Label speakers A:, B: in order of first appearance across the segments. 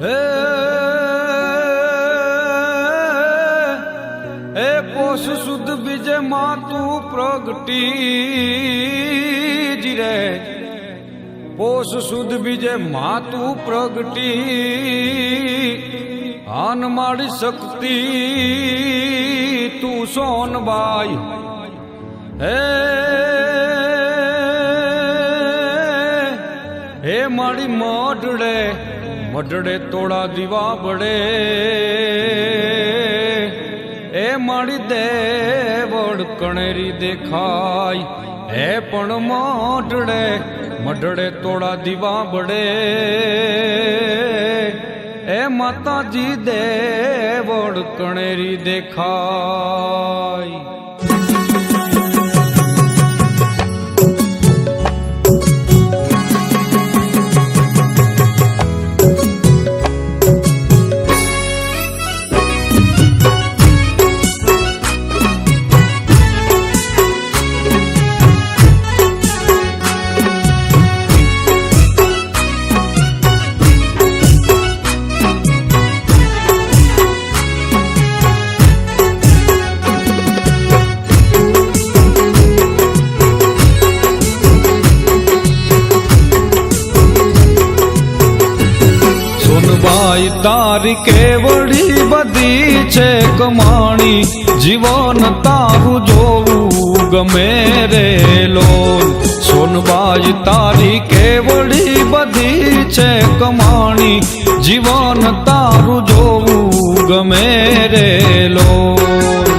A: એ પોષ સુદ બીજે માતું પ્રગટી જીરે પોષ સુદ બીજે માતું પ્રગટી આન માડી શક્તિ તું સોનબાઈ હે માડી મઢડે તોડા દીવા બડે એ માડી દેવડ કણેરી દેખાય હે પણ મઢડે તોડા દીવા બડે એ માતાજી દેવડ કણેરી દેખાય તારી કેવડી બધી છે કમાણી જીવન તારું જોવું ગમે રે લોલ સોનબાઈ તારી કેવડી બધી છે કમાણી જીવન તારું જોવું ગમે રે લોલ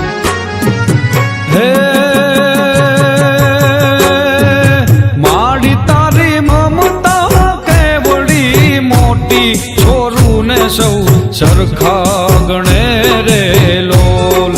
A: હે માડી તારી મમતા કેવડી મોટી સૌ સરખા ગણે રે લોલ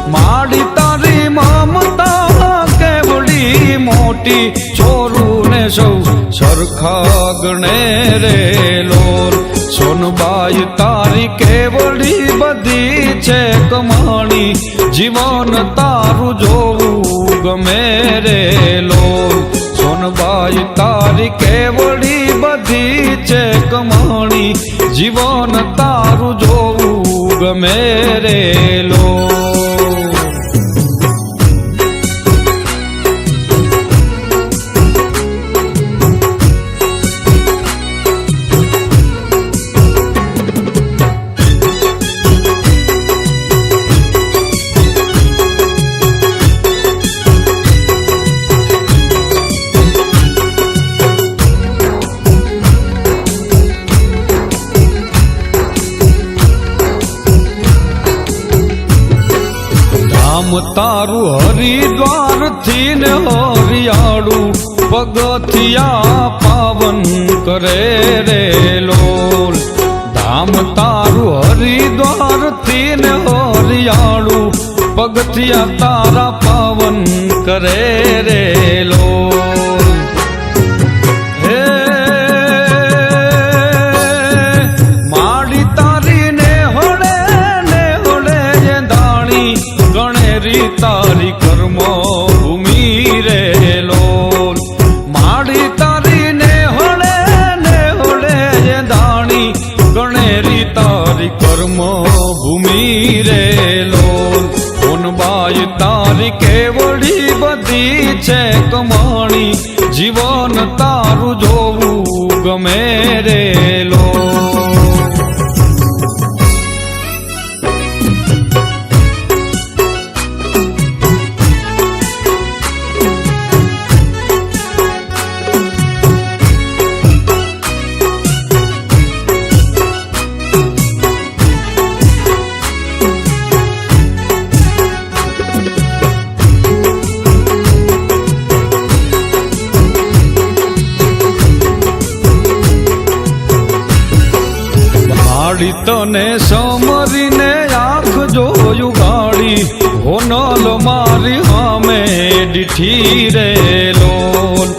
A: માડી તારી મમતા કેવડી મોટી છોરું ને સૌ સરખા ગણે રે લોલ સોનબાઈ તારી કેવડી બધી છે કમાણી જીવન તારું જોવું ગમે રે લોલ સોનબાઈ તારી કેવડી બધી છે કમાણી જીવન તારું જોવું ગમે રે લોલ તારું હરિદ્વાર થી ને હરિયાળું પગથિયા પાવન કરે રે લોલ ધામ તારું હરિદ્વાર થી ને હરિયાળું પગથિયા તારા પાવન કરે રે લોલ હે માડી તારી ને હોડે જે દાણી તારી કર્મ ભૂમિ રે લોલ માડી તારી ને હોડે જે દાણી ગણેરી તારી કર્મ ભૂમિ રે લોલ સોનબાઈ તારી કેવડી બધી છે કમાણી જીવન તારું જોવું ગમે રે લોલ તને સમરીને આંખ જોયું ગાડી હોનલ મારી હામે દીઠી રે લોલ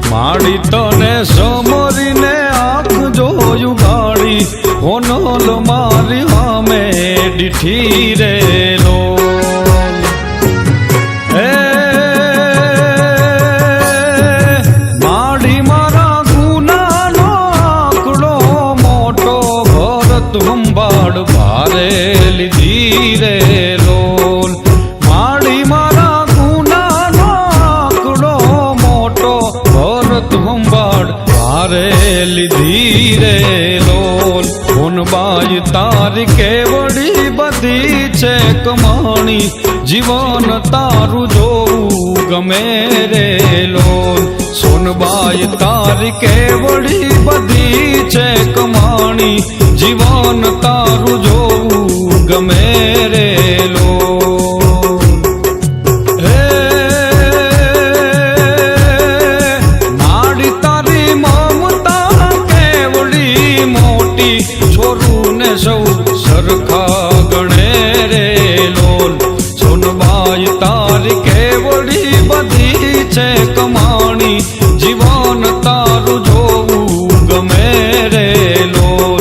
A: માડી તને સમરીને આંખ જોયું ગાડી હોનલ મારી હામે દીઠી રે લોલ હે માડી મારા ગુનાનો આંકડો મોટો ભર વ્રત સંભાળ ભારે લીધી રે લોલ સોનબાઈ તારી કેવડી બધી છે કમાણી જીવન તારું જોવું ગમે રે લોલ સોનબાઈ તારી કેવડી બધી છે કમાણી જીવન તારું જોવું ગમે રે લોલ નાડી તારી મમતા કેવડી મોટી છોરું ને સૌ સરખા ગણે રે લોલ સોનબાઈ તારી કેવડી બધી છે કમાણી જીવન તારું જોવું ગમે રે લોલ